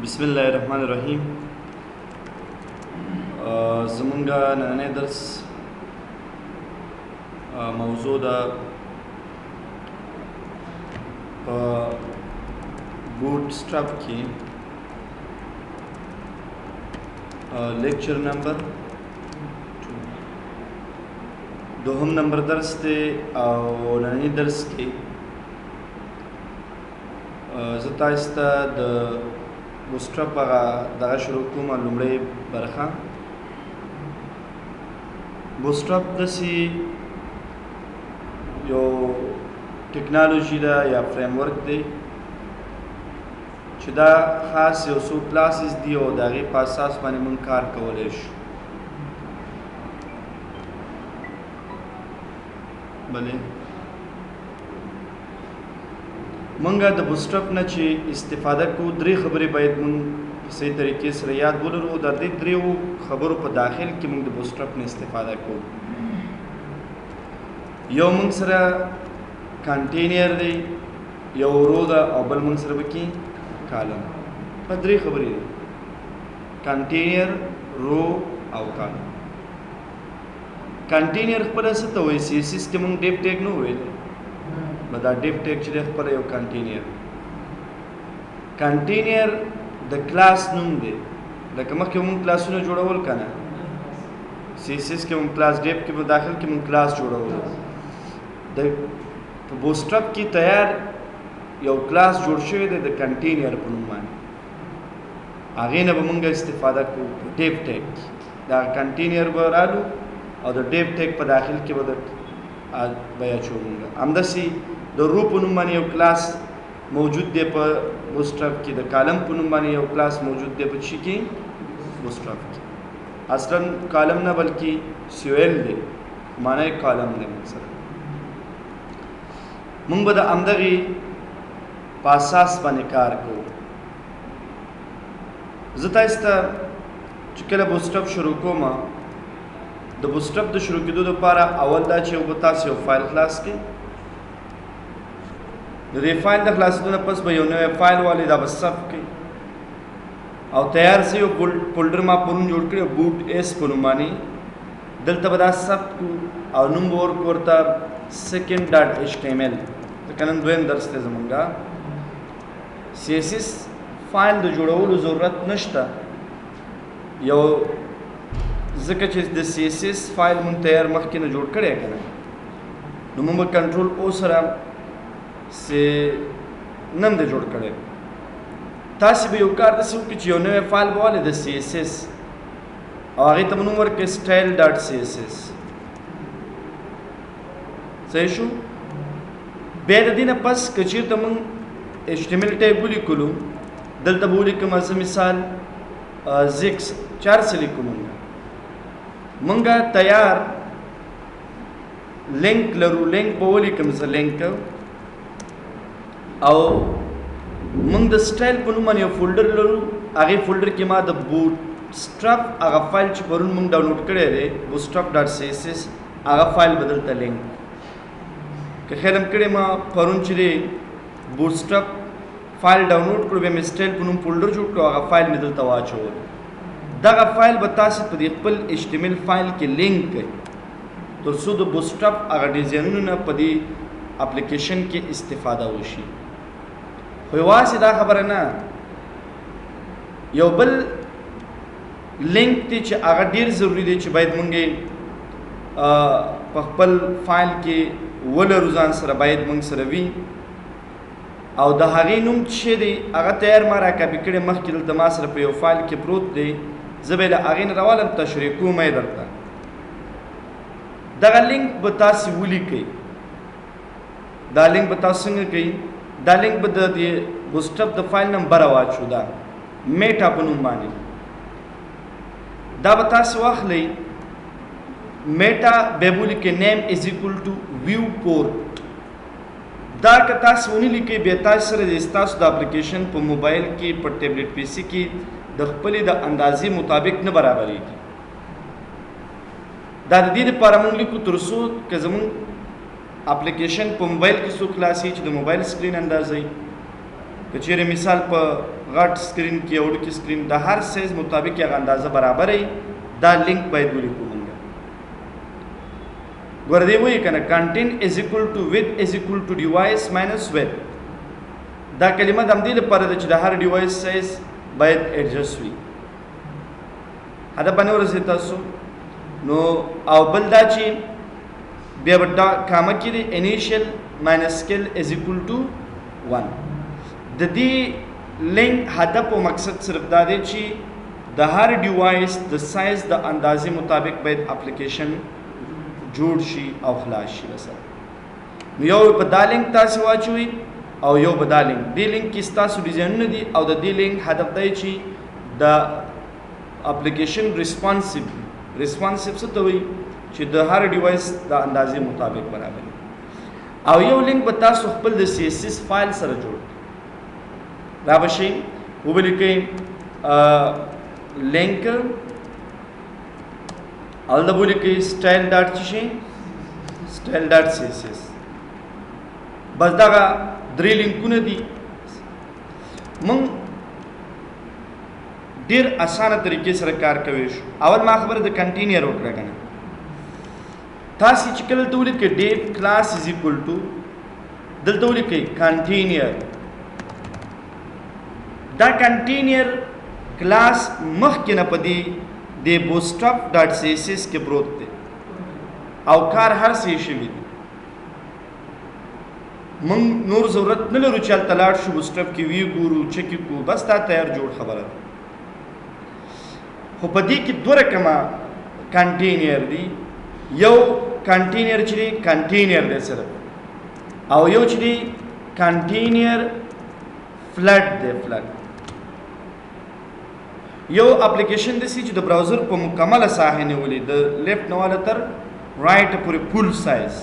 बिस्मिल्लाहिर्रहमानिर्रहीम। ज़मूंगा नन्हे दर्स मौजू दा बूटस्ट्रैप की लेक्चर नंबर 2 दोहम नंबर दर्स थे और नन्हे दर्स की ज़ताइस्ता द बूटस्ट्रैप दगा शुरू कोम लुमड़े बरखा बूटस्ट्रैप दसी यो टेक्नोलॉजी दा या फ्रेमवर्क दे چې دا خاص یو څو کلاسز دي او د هغې په اساس باندې موږ کار کولی شو. بلې موږ د بوټسټرپ نه چې استفاده کوو درې خبرې باید موږ په صحیح طریقې سره یاد ولرو. د دې دریو خبرو په داخل کې موږ د بوټسټرپ نه استفاده کوو. یو موږ سره کنټینر دی، یو رو ده او بل موږ سره به کې کالم. په درې خبرې دي: کنټینر، رو او کالم. کنټینر خپله څه ته وایي؟ سی ایس ایس کې موږ ډیف ټیګ نه ویلی، دا ډیف ټیګ چې دی خپله یو کنټینر. کنټینر د کلاس نوم دی، لکه مخکې موږ کلاسونه جوړول که نه، سی ایس ایس کې موږ کلاس ډیف کې په داخل کې موږ کلاس جوړول. په بوټسټرپ کې تیار یو کلاس جوړ شوی دی د کنټینر په نوم باندې، هغې نه به موږ استفاده کوو په ډیف ټیګ. دا کنټینر به رالو او د ډیف ټیګ په داخل کې به اچوو موږ. همداسې د رو په نوم باندې یو کلاس موجود دی په بوټسټرپ کې، د کالم په نوم باندې یو کلاس موجود دی په چی کې؟ بوټسټرپ کې. اصلا کالم نه بلکې سیویل دی، معنی کالم دی. موږ سره موږ به د همدغې په اساس باندې کار کوو. زه تاسو ته چې کله بوټسټرپ شروع کوم، د بوټسټرپ د شروع کېدو لپاره اول دا چې به تاسو یو فایل خلاص کړئ. د دې فایل د خلاصېدو نه پس به یو نوی فایل والی دا به ثبت کړئ او تیار شوی یو فولډر ما پرون جوړ کړی بوټ ایس په نوم باندې. دلته به دا ثبت کړو او نوم به ورکړو ورته second.html. ځکه نن دویم درس دی زمونږ. سی ایس ایس فایل د جوړولو ضرورت نشته، یو ځکه چې د سی ایس ایس فایل مونږ تیار مخکې نه جوړ کړی که نه، نو مونږ به کنټرول او سره نن دی جوړ کړی. تاسې به یو کار داسې وکړئ چې یو نوی فایل به والئ د سی ایس ایس او هغې ته به نوم ورکړئ style.css. صحیح شو؟ بیا د دې نه پس که چېرته مونږ HTML ټیګ ولیکلو، دلته به ولیکم زه مثال زیکس 400 لیکو. مونږ تیار لینک لرو، لینک به ولیکم زه لینک، او مونږ د سټایل په نوم باندې یو فولډر لرو. هغې فولډر کې ما د بوټسټرپ هغه فایل چې پرون مونږ ډاونلوډ کړی دی bootstrap.css هغه فایل به دلته لینک. که خیال هم کړی ما پرون چې دی بوټسټرپ فایل ډاونلوډ کړو، بیا مې سټایل په نوم فولډر جوړ کړو، هغه فایل مې دلته واچول. دغه فایل به تاسې په دې خپل HTML فایل کې لینک کړئ تر څو د بوټسټرپ هغه ډیزاینونو نه په دې اپلیکیشن کې استفاده وشي. خو یوازې دا خبره نه، یو بل لینک دی چې هغه ډېر ضروري دی چې باید مونږ په خپل فایل کې ولرو، ځان سره باید مونږ سره وي، او د هغې نوم چې دی هغه تیار ما را کاپي کړی مخکې دلته ما سره په یو فایل کې پروت دی. زه به یې له هغې نه راولم، تشریح کوم یې درته. دغه لینک به تاسې ولیکئ. دا لینک به تاسو څنګه کوئ؟ دا لینک به د بوټسټرپ د فایل نمبر واچو، دا میټا په نوم باندې. دا به تاسو واخلئ، میټا به ولیکئ نیم از ایکول ټو ویو پورټ. دا که تاسو ونه لیکئ، بیا تاسو سره د ستاسو د اپلیکیشن په موبایل کې، په ټیبلیټ پی سي کې د خپلې د اندازې مطابق نه برابرېږي. دا د دې لپاره موږ لیکو تر څو که زموږ اپلیکیشن په موبایل کې څوک خلاصي چې د موبایل سکرین اندازې، که چیرې مثال په غټ سکرین کې او وړوکی سکرین د هر سایز مطابق هغه اندازه برابر وي دا لینک باید ولیکو مونږ ګوره دی وایي که نه کنټینټ از ایکول ټو ویډ از ایکول ټو ډیوایس ماینس ویډ دا کلمه د همدې لپاره ده چې د هر ډیوایس سایز باید ایډجسټ وي هدف باندې ورسېد تاسو نو او بل دا چې بیا به دا کامه کې دی انیشیل ماینس سکیل از ایکول ټو 1 د دې لینک هدف او مقصد صرف دا دی چې د هر ډیوایس د سایز د اندازې مطابق باید اپلیکیشن جوړ شي او خلاص شي وسره نو یو په دا لینک تاسو واچوي او یو په دا لینک دی لینک کې تاسو ډیزاینونه دي او د دې لینک هدف دی چې د اپلیکیشن ریسپانسیو څه ته وایي چې د هر ډیوایس د اندازې مطابق برابر او یو لینک به تاسو خپل د سی اس اس فایل سره جوړ را بشي وبلیکئ لینک الدا ولیکئ سټایل ډاټ شي سټایل ډاټ سی اس اس بس دا درې لینکونه دي مونږ ډیر اسانه طریقې سره کار کوي شو اول ما خبره د کنټینر وکړه کنه تاسو چې کله ته ولیکئ ډیف کلاس از ایکول ټو دلته ولیکئ کنټینر دا کنټینر کلاس مخکې نه پدې د بوتسټرپ ډاټ سی اس اس کې پروت دی او کار هر څه شوی دی مونږ نور ضرورت نه لرو چې هلته لاړ شو بوتسټرپ کې وی ګورو چک کو بس تا تیار جوړ خبره ده خو په دې کې دوه رقمه کنټینر دی یو کنټینر چې دی کنټینر دی صرف او یو چې دی کنټینر فلټ دی فلټ یو اپلیکیشن دی چې د براوزر په مکمله ساحه نیولې د لیفټ نه والا تر رائټ پورې فل سایز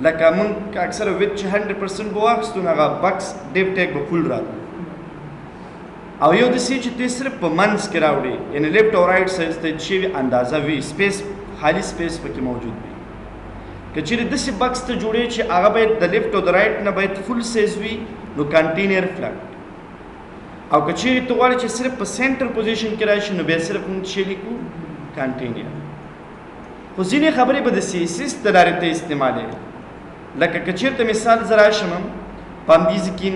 لکه مونږ اکثره ویت چې 100% به واخیستو نو هغه بکس ډیپ ټیک به فل راغلی او یو داسې چې ته صرف په منځ کې راوړي یعنې لیفټ او رائټ سایز ته چې اندازه وي سپیس خالي سپیس پکې موجود وي که چیرې داسې بکس ته جوړې چې هغه باید د لیفټ او د رائټ نه باید فل سایز وي نو کنټینر فلټ او که چیرې ته غواړې چې صرف په سینټر پوزیشن کې راشي نو بیا صرف موږ څه لیکو کنټینر خو ځینې خبرې به د سی اس اس د لارې ته استعمالوي لکه که چیرته مثال زه راشم په همدې ځای کې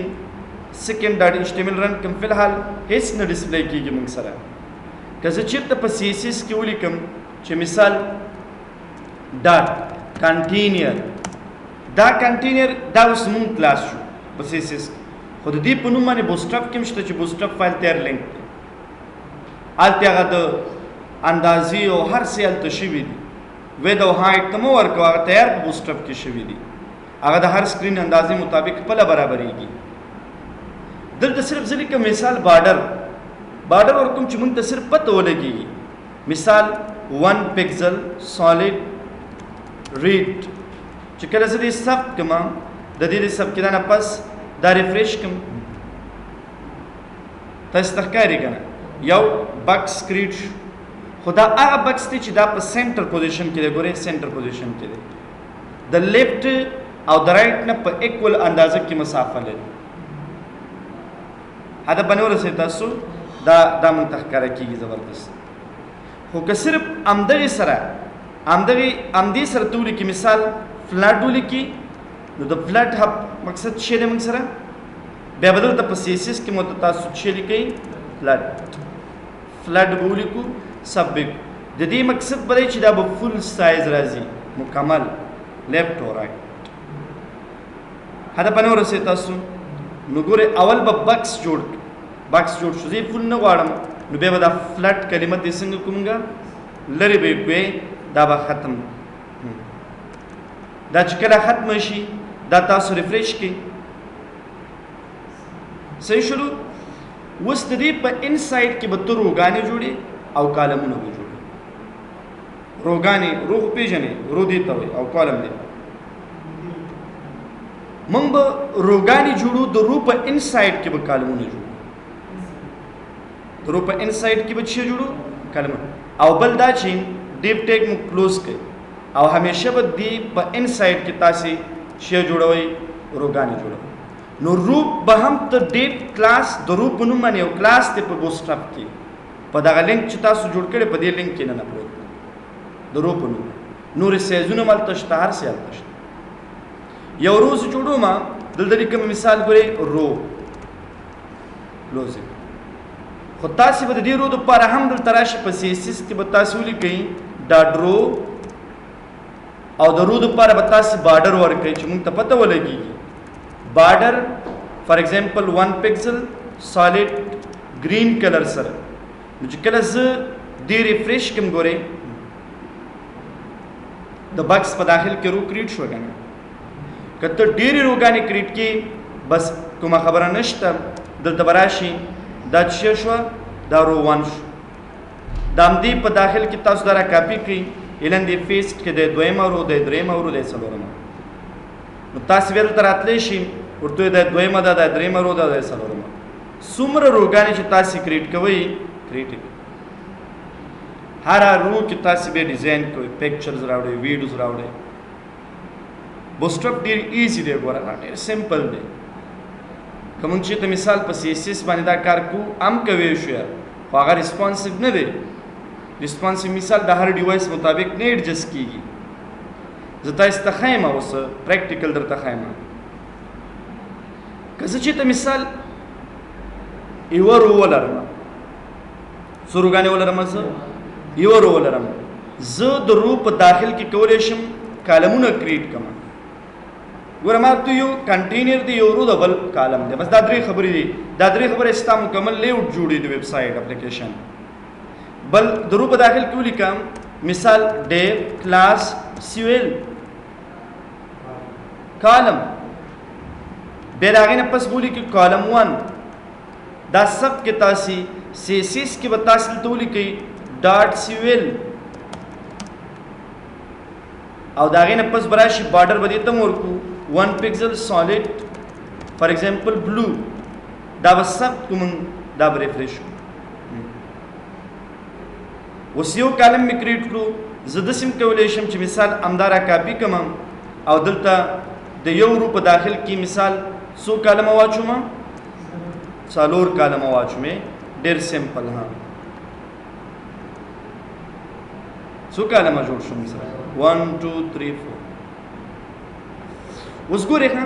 سیکنډ ډاټ ایچ ټي ایم ایل رن کوم فی الحال هیڅ نه ډسپلی کېږي موږ سره که زه چیرته په سی اس اس کې ولیکم چې مثال ډاټ کنټینر دا کنټینر دا اوس مونږ کلاس شو په سی اس اس خو د دې په نوم باندې بوتسټرپ کې هم شته چې بوتسټرپ فایل تیار لینک دی هلته هغه د اندازې او هر څه هلته شوي دي وید او هایټ ته مه ورکوه هغه تیار په بوتسټرپ کې شوي دي هغه د هر سکرین اندازې مطابق خپله برابرېږي دلته صرف زه لیکم مثال بارډر ورکوم چې موږ ته صرف پته ولګېږي مثال 1 پکسل سالډ ریډ چې کله زه دې ثبت کړم د دې ثبت کېدا نه پس دا ریفریش کړم تاسو ته ښکاري که نه یو بکس کریټ شو خو دا هغه بکس دی چې دا په سینټر پوزیشن کې دی ګورئ سینټر پوزیشن کې دی د لیفټ او د رائټ نه په ایکول اندازه کې مسافه لري هدف باندې ورسېد تاسو دا مونږ ته ښکاره کېږي زبردست خو که صرف همدغې سره ته ولیکي مثال فلټ ولیکي نو د فلټ مقصد څه دی موږ سره بیا به دلته په سی اس اس کې مو تاسو څه لیکئ فلټ به ولیکو سبک د دې مقصد به دی چې دا به فل سایز راځي مکمل لیفټ او رائټ هدف باندې ورسېد تاسو نو ګورئ اول به بکس جوړ شو زه فل نه غواړم نو بیا به دا فلټ کلمه دې څنګه کومږه لرې به یې کوې دا به ختم دا چې کله ختمه شي دا تاسو ریفریش کړئ صحیح شروع اوس د دې په انسایډ کې به ته روګانې جوړې او کالمونه به جوړې روګانې روغ پېژنې رو دې ته وایي او کالم دی موږ به روګانې جوړو د رو په انسایډ کې به کالمونه جوړو د رو په انسایډ کې به څه جوړو کالمونه او بل دا چې ډیپ ټیک مو کلوز کړئ او همیشه به دې په انسایډ کې تاسې څه جوړوئ روګانې جوړوئ نو روپ به هم ته ډیپ کلاس د روپ په نوم باندې یو کلاس دی په بوسټرپ کې په دغه لینک چې تاسو جوړ کړی په دې لینک کې نه اپلوډ د روپ په نوم نورې سایزونه مالته شته هر څه هلته شته یو روز جوړوم دلته کوم مثال ګورئ رو لوزي خو تاسو به د دې رو دپاره هم دلته راشي په CSS کې به تاسو ولیکئ ډاډ رو او د رو دپاره به تاسو بارډر ورکئ چې موږ ته پته ولګېږي بارډر فار ایگزامپل 1 پکسل سالډ گرین کلر سره نو چې کله زه دې ریفریش کوم ګورئ د بکس په داخل کې رو کریټ شو کنه که ته ډېرې روګانې کریټ کې بس کومه خبره نشته دلته به راشي دا چې شوه دا رو 1 شو د همدې په داخل کې تاسو دا را کاپي کړئ ایلن دې فیسټ کې د دویمه رو د درېیمه رو د څلورمه نو تاسو بیا دلته راتلی شي ورته د دویمه ده د درېیمه رو ده د څلورمه څومره روګانې چې تاسو کریټ کوئ کریټ هر رو کې تاسو به ډیزاین کوئ پکچرز راوړئ ویډیوز راوړئ بوسټرپ ډېر ایزي دی ګوره ډېر سمپل دی که موږ چې ته مثال په CSS باندې دا کار کوو هم کوی شو خو هغه ریسپانسیو نه دی ریسپانسیو مثال د هر ډیوایس مطابق نه ایډجسټ کیږي زه تاسو ته ښیم اوس پریکټیکل درته ښیم که زه چې ته مثال یوه رو ولرم څو روګانې ولرم زه یوه رو ولرم زه د رو په داخل کې کولی شم کالمونه کریټ کړم ګوره ما ته یو کنټینر دی یو رو د بل کالم دی بس دا درې خبرې دي دا درې خبرې ستا مکمل لیوټ جوړي د ویب سایټ اپلیکیشن بل د رو په داخل کې ولیکم مثال ډیو کلاس سیویل کالم بیا د هغې نه پس به ولیکئ کالم 1 دا سب کې تاسې CSS کې به تاسې دلته ولیکئ ډاټ سیویل او د هغې نه پس به راشي بارډر به دې ته هم ورکړو 1 پکسل سالډ فار ایگزامپل بلو دا به سب کوم دا به ریفریش کړو اوس یو کالم مې کریټ کړو زه داسې هم کولی شم چې مثال همدا را کاپي کړم او دلته د یو رو په داخل کې مثال څو کالمه واچوم 4 کالمه واچومې ډېر سمپل ها څو کالمه جوړ شو مثال 1 2 3 4 اوس ګورئ ښه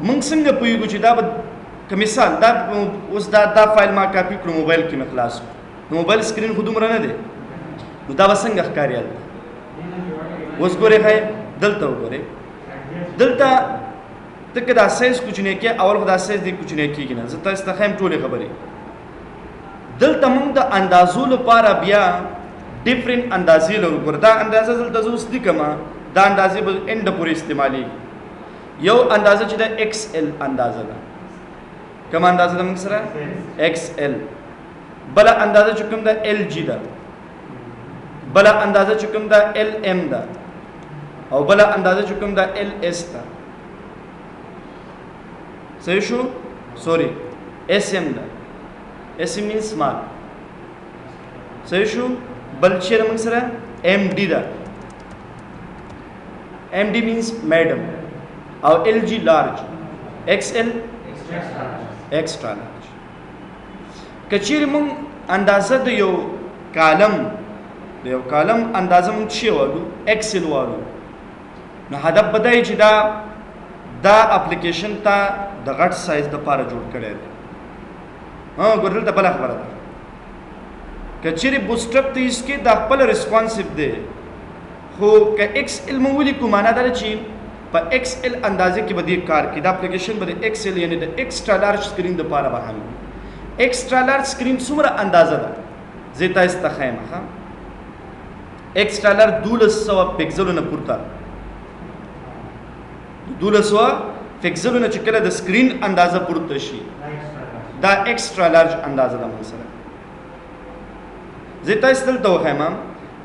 موږ څنګه پوهېږو چې دا به که مثال دا اوس دا فایل ما کاپي کړو موبایل کې مې خلاص کړو نو موبایل سکرین خو دومره نه دی نو دا به څنګه ښکاري هلته اوس ګورئ ښه دلته وګورئ دلته ته که دا سایز کوچنی کې اول خو دا سایز دی کوچنی کېږي نه زه تاسو ته ښیم ټولې خبرې دلته موږ د اندازو لپاره بیا ډفرنٹ اندازې لرو ګوره دا اندازه دلته زه اوس لیکم دا اندازې به انډه پورې استعمالېږي یو اندازه چې ده XL اندازه ده کومه اندازه ده موږ سره XL بله اندازه چې کوم ده LG ده بله اندازه چې کوم ده LM ده او بله اندازه چې کوم ده LS ده صحیح شو سوري SM ده SM means small صحیح شو بل چې موږ سره MD ده MD means madam او LG large XL extra large کچیر موږ اندازه د یو کالم اندازه موږ څه والو XL والو نو هدف بدای چې دا اپلیکیشن ته د غټ سایز د پاره جوړ کړی دی ګورل ته بل خبره ده کچیر بوسټرپ ته اس کې د خپل ریسپانسیو دی خو که XL مو ولیکو معنا دا چې په XL اندازې کې به دې کار کوي دا اپلیکیشن به د XL یعنی د ایکسټرا لارج سکرین دپاره به هم ایکسټرا لارج سکرین څومره اندازه ده زه یې تاسو ته ښیم ښه ایکسټرا لارج 1200 پکسلونه پورته 1200 پکسلونه چې کله د سکرین اندازه پورته شي دا ایکسټرا لارج اندازه ده موږ سره زه تاسو دلته وښیم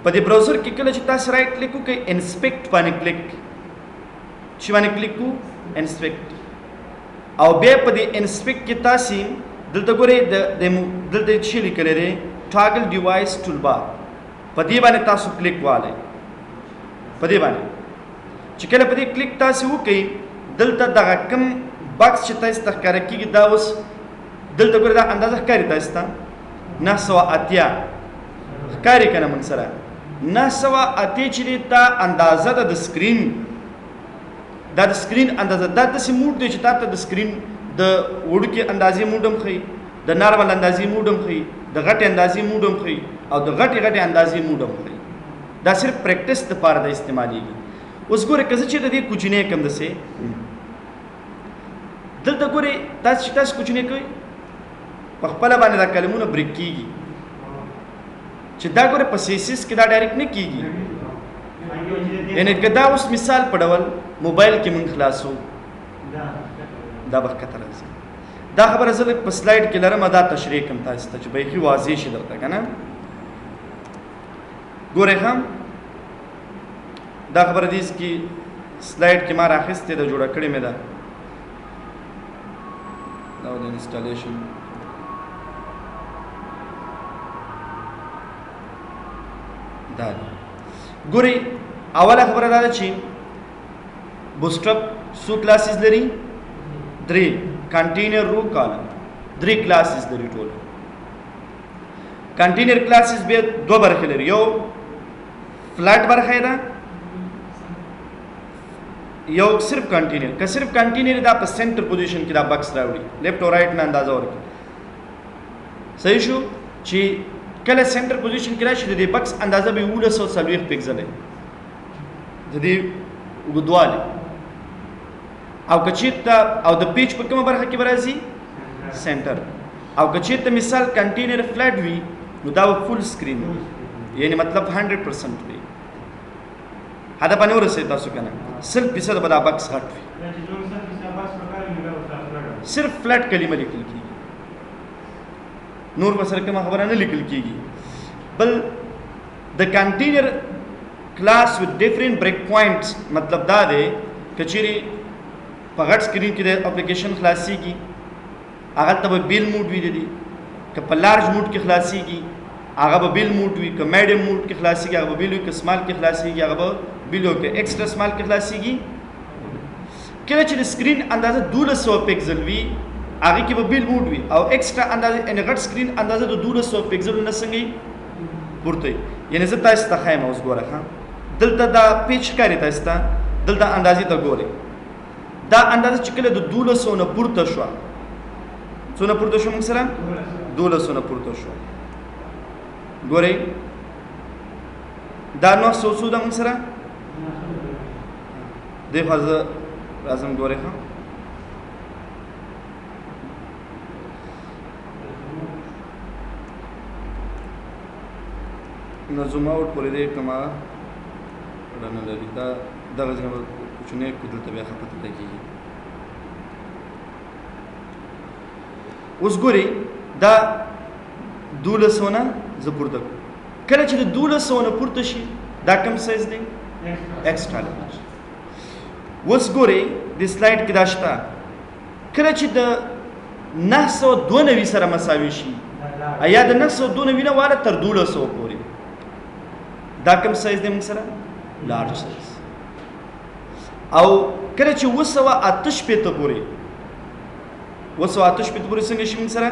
په دې براوزر کې کله چې تاسو رائټ کلیک وکړئ انسپیکټ باندې کلیک چې باندې کلیک کو انسپیکټ او بیا په دې انسپیکټ کې تاسو دلته ګورئ دلته چې لیکل دی ټاګل ډیوایس ټول بار په دې باندې تاسو کلیک والئ په دې باندې چې کله په دې کلیک تاسو وکړئ دلته دغه کوم بکس چې تاسو ته ښکاره کېږي دا اوس دلته ګورئ دا اندازه ښکاري تاسو ته 980 ښکاري که نه موږ سره 980 چې دی دا اندازه ده د سکرین دا د سکرین اندازه دا داسې موډ دی چې تا ته د سکرین د وړوکې اندازې موډ هم ښیي د نارمل اندازې موډ هم ښیي د غټې اندازې موډ هم ښیي او د غټې اندازې موډ هم ښیي دا صرف پریکټس دپاره د استعمالیږي اوس ګورئ که زه چېرته دې کوچنی کړم داسې دلته ګورئ داسې چې تاسو کوچنی کوئ په خپله باندې دا کلمونه بریک کېږي چې دا ګورئ په سیسیس کې دا ډایرکټ نه کېږي یعنې که دا اوس مثال په ډول موبایل کې موږ خلاصو دا به ښکته راځي دا خبره زه لږ په سلایډ کې لرم دا تشریح کړم تاسو ته چې بیخي واضح شي درته که نه ګورئ ښه دا خبره دې کې سلایډ کې ما راخیستې ده جوړه کړې مې ده دا د انسټالیشن دا ګورئ اوله خبره دا ده چې بوسټرپ څو کلاسز لري 3 کنټینر رو کالم 3 کلاسز لري ټول کنټینر کلاسز به دوه برخې لري یو فلټ برخه ده یو صرف کنټینر که صرف کنټینر دا په سنټر پوزیشن کې دا بکس راوړي لیفت او رائټ نه اندازه ورکړي صحیح شو چې کله سنټر پوزیشن کې راشي د دې بکس اندازه به 1940 پکسل دی د دې وګدواله او کچیرته او د پیج په کومه برخه کې راځي سنټر او کچیرته مثال کنټینر فلټ وي نو دا فول سکرین یعنی مطلب 100% وي هدا باندې ورسې تاسو کنه 100% به دا بکس غټ وي صرف فلټ کلمه لیکل کیږي نور په سره کومه خبره نه لیکل کیږي بل د کنټینر کلاس with different break points مطلب دا دی کچيري په غټ سکرین کې د اپلیکیشن خلاصيږي هغه ته به بیل موډ وي دي که په لارج موډ کې خلاصيږي هغه به بیل موډ وي که میډیم موډ کې خلاصيږي هغه به بیل وي که سمال کې خلاصيږي هغه به بیل وي که ایکسترا سمال کې خلاصيږي کله چې د سکرین اندازه 1200 پکسل وي هغه کې به بیل موډ وي او ایکسترا اندازه ان غټ سکرین اندازه د 1200 پکسل نه څنګه ورته یعنی زه تاسو ته خایم اوس ګوره ها دلته دا پیچ کاری تاسو ته دلته اندازې ته ګورئ دا اندازه چې کله د 1200 نه پورته شو څونه پورته شو موږ سره 1200 نه پورته شو ګورئ دا نو څو د موږ سره د فاز لازم ګورئ ها نو زوم اوټ پرې دې کما رانه لري دا دغه ځنه کوچنی کودل ته بیا خپته لګي اوس ګوري دا 1200 نه زپورته کله چې د 1200 نه پورته شي دا کم سایز دی ایکسترا لارج اوس ګوري د سلاید کې دا شته کله چې د 992 سره مساوي شي یا د 992 نه والا تر 1200 پورې دا کم سایز دی موږ سره لارج سایز او کله چې 988 پورې 988 پورې څنګه شي موږ سره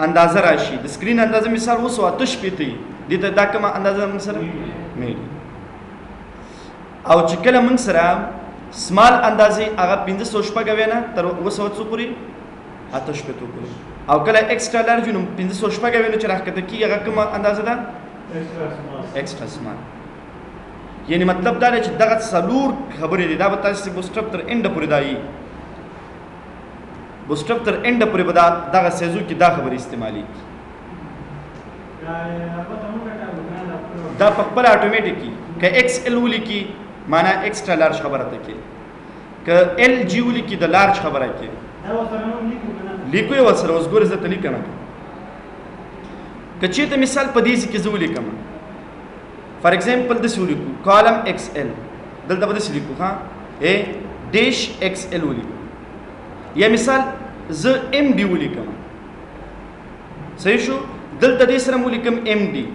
اندازه راشي د سکرین اندازه مثال 988 دی دا کومه اندازه موږ سره میلی او چې کله موږ سره سمال اندازې هغه 590 نه تر 900 پورې 88 پورې او کله ایکسترا لارج نو 590 نه چې راکته کی هغه کومه اندازه ده ایکسترا سمال یعنی مطلب دا چې دغه څلور خبرې دي دا به تاسو بوسټرپ تر انډ پورې دایي بوسټرپ تر انډ پورې به دغه سیزو کې دا خبرې استعمالي دا په خپل اتوماتیکي ک ایکس ال ولیکي معنا ایکسترا لارج خبره ته کې ک ال جی ولیکي د لارج خبره کې دا وسره لیکو یو سره اوس ګورې زه ته لیکنه که چېرته مثال په دې کې زه ولیکم فار ایگزامپل داسې ولیکو کالم ایکس ال دلته به داسې لیکو ها ا ډیش ایکس ال ولیکو یا مثال زه ام ډي ولیکم صحیح شو دلته دې سره ولیکم ام ډي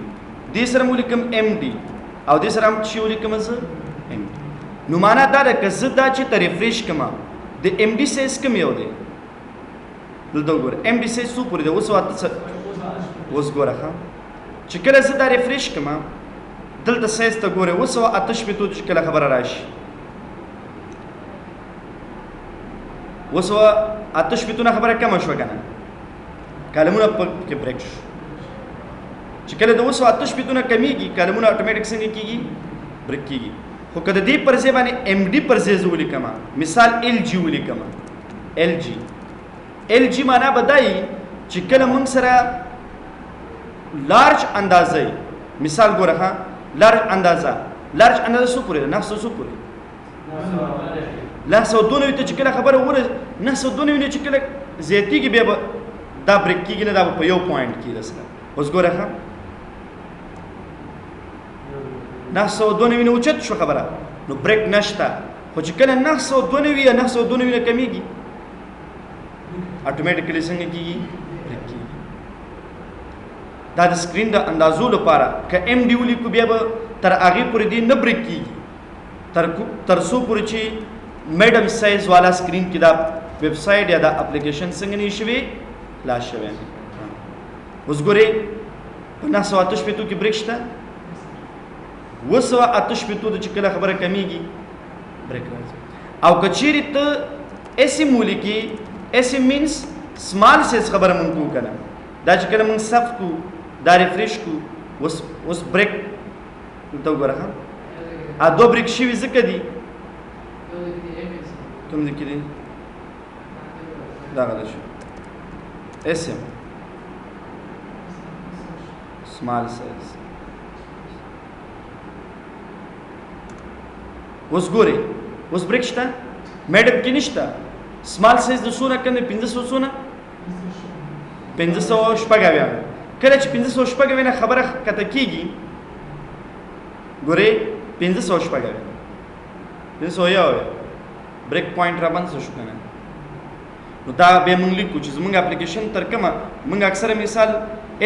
دې سره ولیکم ام ډي او دې سره چې ولیکم زه ام نو معنا دا ده که زه دا چې ته ریفریش کما د ام ډي سایز کوم یو دی دلته وګوره ام ډي سایز څو پورې دی اوس ګوره ښه چې کله زه دا ریفریش کړم دلته سایز ته ګوره اوس 8 چې کله خبره راشي اوس 8 خبره کم شوه که نه کالمونه پکې بریک شو چې کله د اوس 8 کمیږي کالمونه اتوماتیک څنګه کېږي بریک کېږي خو که د دې پر ځای باندې ام ډي پر ځای زه ولیکم مثال ال جي ولیکم ال جي معنا به دا وي چې کله موږ سره لارج اندازه مثال ګوره ښه لارج اندازه څو پورې ده 900 څو پورې 992 ته چې کله خبره وره 992 چې کله زیاتېږي بیا به دا بریک کېږي نه دا به په یو پوینټ کې رسېږي اوس ګوره ښه 992 نه اوچت شو خبره نو بریک نشته خو چې کله 992 یا 992 نه کمیږي اتوماتیکلی څنګه کېږي بریک کېږي دا د سکرین د اندازو لپاره که ام ډي ولیکو بیا به تر هغې پورې دی نه بریک کېږي تر څو پورې چې میډم سایز والا سکرین کې دا ویب سایټ یا دا اپلیکیشن څنګه نه شوي لا شوی اوس ګورئ په 988 کې بریک شته 988 چې کله خبره کمیږي بریک راځي او که چیرې ته اسم ولیکي اسم مینس سمال سایز خبره مونږ کوو که نه دا چې کله مونږ صف کو دا ریفریش کو اوس بریک ته وګوره ښه دو بریک شوي ځکه دي کوم ځای کې دي دا غلط شو اسم سمال سایز اوس ګورئ اوس بریک شته میډم کې نشته سمال سایز د څونه کنه 500 څونه 500 شپږ کله چې 500 شپږ نه خبره کته کیږي ګورئ 500 شپږ 500 یو بریک پوینټ را باندې شو کنه نو دا به مونږ لیکو چې زمونږ اپلیکیشن تر کومه مونږ اکثره مثال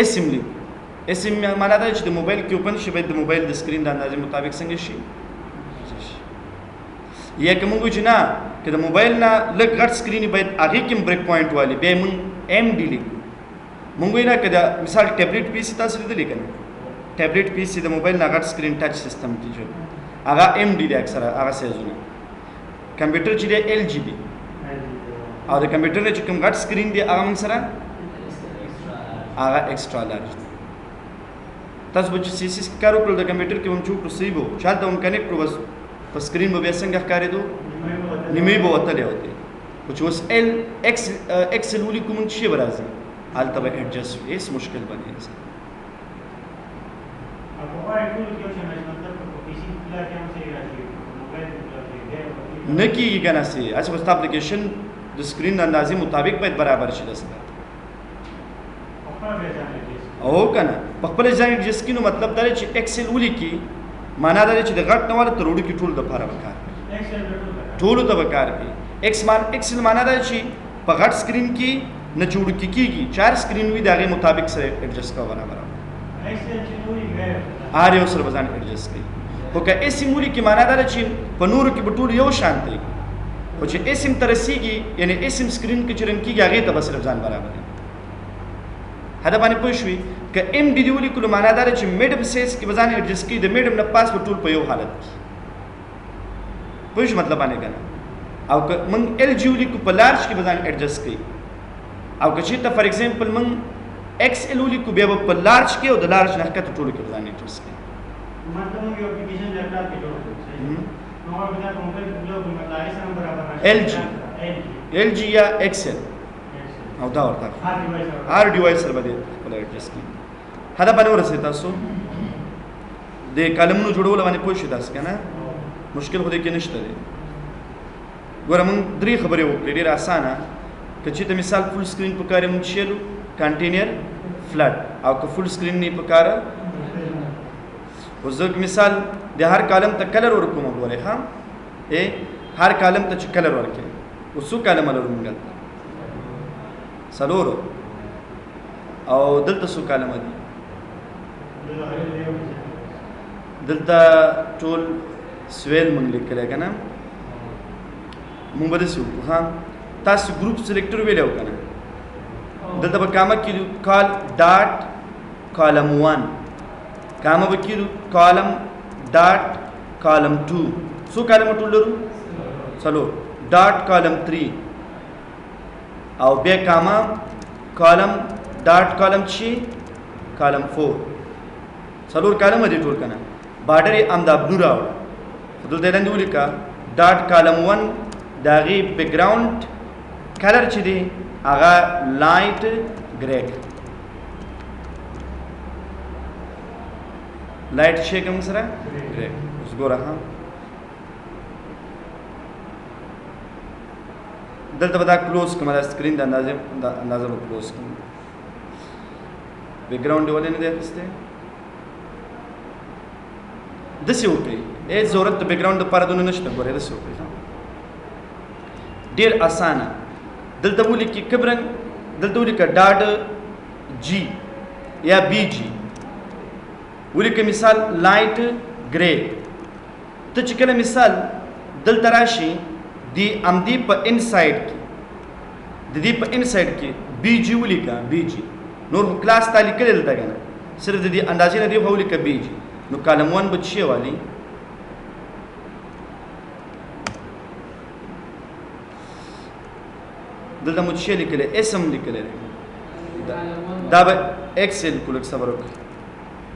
اسم لیکو اسم معنا دا چې د موبایل کې اوپن شي باید د موبایل د سکرین د اندازې مطابق څنګه شي یا که مونږ چې نه که د موبایل نه لږ غټ سکرین باید هغې کې بریک پوینټ والی بیا مونږ ام ډي لیکو مونږ وایو نه که د مثال ټیبلیټ پی سي تاسو لیدلی که نه ټیبلیټ پی سي د موبایل نه غټ سکرین ټچ سیسټم کې جو هغه ام ډي دی اکثره هغه سایزونه کمپیوټر چې دی ال جي دی او د کمپیوټر نه چې کوم غټ سکرین دی هغه موږ سره هغه ایکسټرا لارج دی تاسو به چې سی سیس کې کار وکړل د کمپیوټر کې هم چې وکړو صحیح به چې هلته هم کنیکټ کړو بس په سکرین به بیا څنګه ښکارېدو نیمې به وتلی وتې خو چې اوس ایکسل ولیکو موږ چې شی به راځي هلته به ایډجسټ وي هېڅ مشکل به نه نه کېږي که نه سي هسې خو ستا اپلیکیشن د سکرین د اندازې مطابق باید برابر شي دسته او که نه په خپله ځان ایډجسټ کړي نو مطلب دا دی چې ایکسل ولیکي معنا دا دی چې د غټ نه والا تر وړو کې ټولو دپاره به کار کوي ټولو ته به کار کوي ایکسل معنا دا دی چې په غټ سکرین کې نه چې وړو کې کېږي 4 سکرین وي د هغې مطابق سره ایډجسټ کوه برابر هر یو سره به ځان ایډجسټ کوي خو که اسم ولیکي معنا دا ده چې په نورو کې به ټول یو شان دی خو چې اسم ته رسېږي یعنې اسم سکرین کې چې رن کېږي هغې ته به صرف ځان برابر دی هدا باندې پوه شوي که ام ډي دي ولیکلو معنا دا ده چې میډم سایز کې به ځان ایډجسټ کړي د میډم نه پاس به ټول په یو حالت کې پوه شو مطلب باندې که نه او که موږ ال جي ولیکو په لارج کې به ځان ایډجسټ کړي او که چېرته فار ایگزامپل موږ ایکس ال ولیکو بیا به په لارج کې او د لارج نه ښکته ټولو کې به ځان ایډجسټ کړي ال جي یا ایکسل او دا ورته هر ډیوایس سره به خپل ایډجسټ کړي هدا باندې ورسېد تاسو د کالمونو جوړول باندې پوه شئ تاسو که نه مشکل خو دې کې نشته دی ګوره مونږ 3 خبرې وکړې ډېره اسانه که چېرته مثال فل سکرین په کار یې مونږ شیلو کنټینر فلډ او که فل سکرین نه په کار اوس زه مثال د هر کالم ته کلر ورکوم ګورئ ښه هر کالم ته چې کلر ورکړي اوس څو کالمه لرو مونږ دلته څلورو او دلته څو کالمه دي دلته ټول سویل مونږ لیکلی که نه مونږ به داسې وکړو ها تاسو ګروپ سلیکټر ویلی و که نه دلته به کامه کړو کال ډاټ کالم 1 کامه به کړو کالم ډاټ کالم 2 څو کالمه ټول لرو څلور ډاټ کالم 3 او بیا کامه کالم ډاټ کالم چی کالم 4 څلور کالمه دي ټول که نه بارډر یې همدا بلو راوړه خو دلته یې لاندې ولیکه ډاټ کالم 1 د هغې بیکګراؤنډ کلر چې دی هغه لایټ ګری لایټ شی کوم سره ګری اوس ګوره ها دلته به دا کلوز کوم دا سکرین د اندازه به کلوز کوم بیکګراؤنډ یې ولې نه دی اخیستی داسې وکړئ هېڅ ضرورت د بیکګراؤنډ دپاره دونه نشته ګورئ داسې وکړئ ډېر اسانه دلته ولیکي کوم رنګ دلته ولیکه ډاډ جی یا بی جی ولیکه مثال لایټ ګری ته چې کله مثال دلته راشي دی همدې په انسایډ کې د دې په انسایډ کې بی جی ولیکه بی جی نور کلاس تا لیکلی دلته که نه صرف د دې اندازې نه دی خو ولیکه بی جی نو کالم 1 به څه والی دلته مو څه لیکلی اسم لیکلی دی دا به ایکسل کو لږ صبر وکړه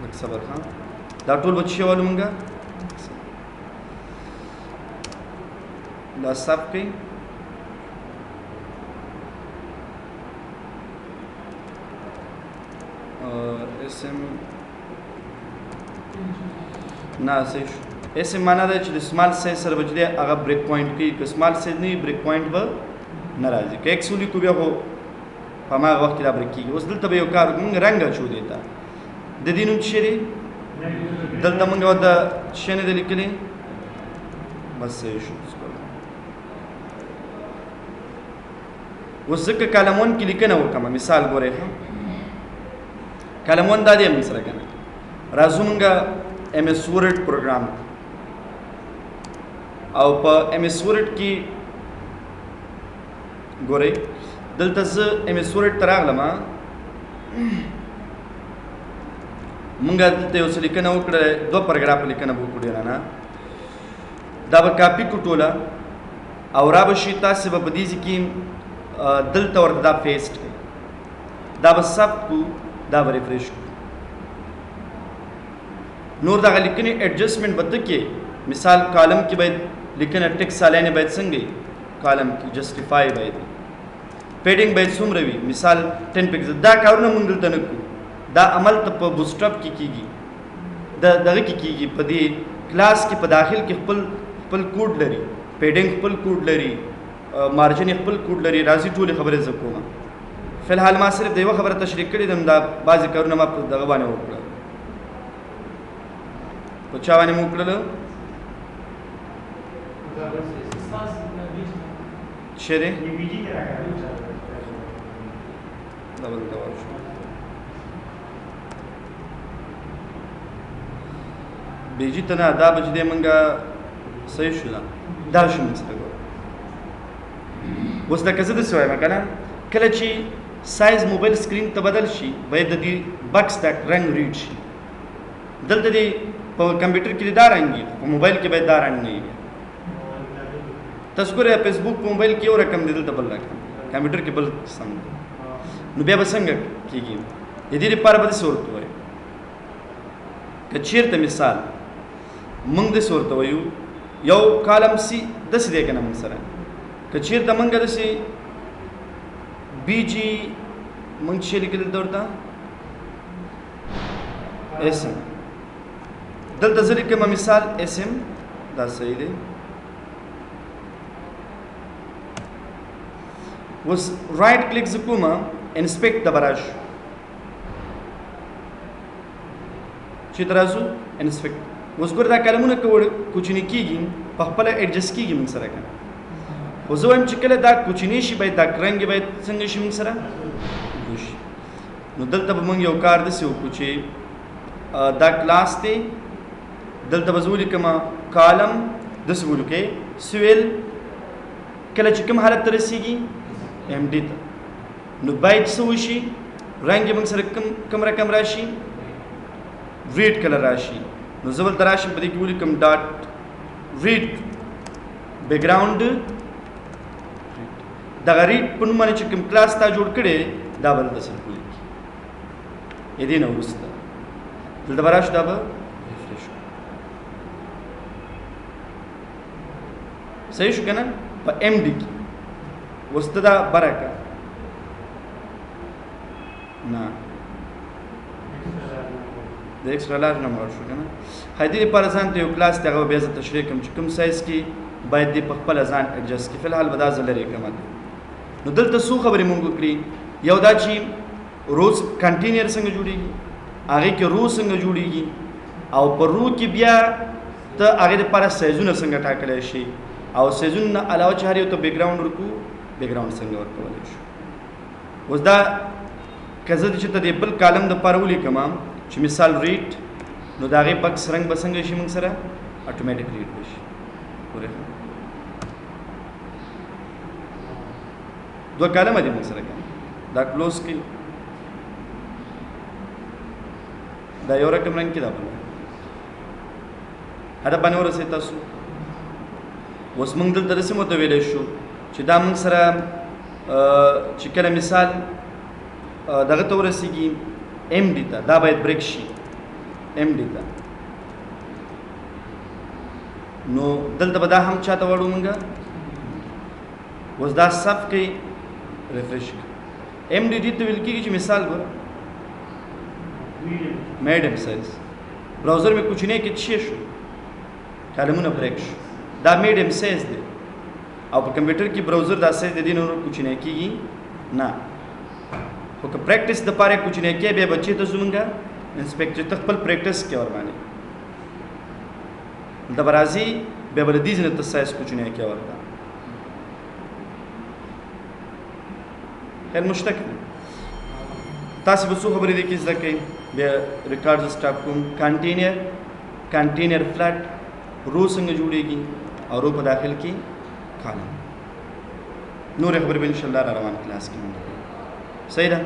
لږ صبر ها دا ټول به څه والو مونږه دا صاف کړئ اسم نه صحیح شو اسم معنا ده چې د سمال سایز سره به چې دی هغه بریک پوینټ کوي که سمال سایز نه وي بریک پوینټ به نه راځي که ایکس ولیکو بیا خو په هماغه وخت کې دا بریک کېږي اوس دلته به یو کار وکړو مونږ رنګ اچو دی ته د دې نوم څه دی دلته مونږ ورته څه نه دی لیکلی بس صحیح شو اوس ځکه کالم 1 کې لیکنه وکړم مثال ګورئ ښه کالم 1 دا دی موږ سره که نه راځو مونږ ایم ایس ورډ پروګرام او په ایم ایس ورډ کې ګورئ دلته زه ایم ایس ورډ ته راغلم مونږ دلته یو څه لیکنه وکړه دوه پاراګراف لیکنه به وکړو ډېره نه دا به کاپي کړو ټوله او را به شي تاسې به په دې ځای کې دلته ورته دا پیسټ کړئ دا به ثبت کړو دا به ریفریش کړو نور دغه لیکنې ایډجسټمنټ به ته کې مثال کالم کې باید لیکنه ټیکس سالانې باید څنګه وي کالم کې جسټیفای باید وي پیډینګ باید څومره وي مثال 10 پکسل دا کارونه مونږ دلته نه کوو دا عمل ته په بوسټاپ کې کېږي دغه کې کېږي په دې کلاس کې په داخل کې خپل کوډ لري پیډینګ خپل کوډ لري مارجن خپل کوډ لري راځي ټولې خبرې زه کوم فی الحال ما صرف د یوه خبره تشریح کړې ده دا بعضې کارونه ما په دغه باندې وکړل په چا باندې مو وکړله څه دی بیجي ته نه دا به چې دی مونږه صحیح شو دا شو مونږ سره ګوره اوس لکه زه داسې وایم که نه کله چې سایز موبایل سکرین ته بدل شي باید د دې بکس دا رنګ ریډ شي دلته دی په کمپیوټر کې دا رنګ وي په موبایل کې باید دا رنګ نه وي تاسو ګورئ فیسبوک په موبایل کې یو رقم دی دلته بل رقم کمپیوټر کې بل قسم دی نو بیا به څنګه کېږي د دې لپاره به داسې ورته وایو که چېرته مثال مونږ داسې ورته وایو یو کالم سی داسې دی که نه مونږ سره که چېرته مونږ داسې بی جی مونږ چې لیکل دلته ورته اسم دلته زه لیکم مثال اسم دا صحیح دی اوس رایټ کلیک زه کوم انسپیکټ ته به راشو چې ته راځو انسپیکټ اوس ګوره دا کلمونه که کوچني کېږي په خپله ایډجسټ کېږي موږ سره که نه خو زه وایم چې کله دا کوچني شي باید دا کرنګې باید څنګه شي موږ سره وشي نو دلته به موږ یو کار داسې وکړو چې دا کلاس دی دلته به زه ولیکم کالم داسې ولیکئ سویل کله چې کوم حالت ته رسیږي ایم ډي ته نو باید څه وشي رنګ یې موږ سره کوم رقم راشي ریډ کلر راشي نو زه بلته راشم په دې کې ولیکم ډاټ ریډ بیکګراوند دغه ریډ په نوم باندې چې کوم کلاس تا جوړ کړی دا به دلته سره ولیکي د دې نه وروسته دلته به راشو دا به ریفریش صحیح شو که نه په ایم ډي کې اوس ته دا برکه نه د ایکسټرا لارج نمبر شو که نه هدې لپاره ځان ته یو کلاس دی هغه به بیا زه تشریح کړم چې کوم سایز کې باید دې په خپله ځان ایډجسټ کړي فلحال به دا زه لرې کړم نو دلته څو خبرې مونږ وکړي یو دا چې روز کنټینر څنګه جوړېږي هغې کې رو څنګه جوړېږي او په رو کې بیا ته هغې دپاره سایزونه څنګه ټاکلی شي او سایزونو نه علاوه چې هر یو ته بیکګراوند ورکړو بیکګراوند څنګه ورکولی شو اوس دا که زه چې ته د بل کالم دپاره ولیکم چې مثال ریټ نو د هغې بکس رنګ به څنګه شي موږ سره اټومیټک ریډ به شي دوه کالمه دي موږ سره کوم دا کلوز کې دا یو رقم رنګ کې دا بل هدا باندې ورسې تاسو اوس موږ دلته داسې متویلی شو چې دا موږ سره چې کله مثال دغه ته ورسېږي ایم ډي ته دا باید بریک شي ایم ډي ته نو دلته به دا هم چاته وړو موږ اوس دا صف کې ریفریش ایم ډي ډي ته ویل کېږي چې مثال ګوره میډیم سایز براؤزر में کوچنی کې څه شو کالمونه بریک شو دا میډیم سایز دی او په کمپیوټر کې براؤزر دا سایز د دې نه کوچنی کېږي نه خو که پریکټس د پاره کوچنی کې به بچی ته زمونږه انسپیکټر ته خپل پریکټس کې ور باندې د برازي به بل دې نه ته سایز کوچنی کې ورته خیر مشتق تاسو به څو خبرې دي کې ځکه بیا ریکارډ سټاپ کوم کنټینر فلټ رو څنګه جوړیږي او رو په داخل کې کالم نور خبرې به ان شاء الله روان کلاس کې صحیح ده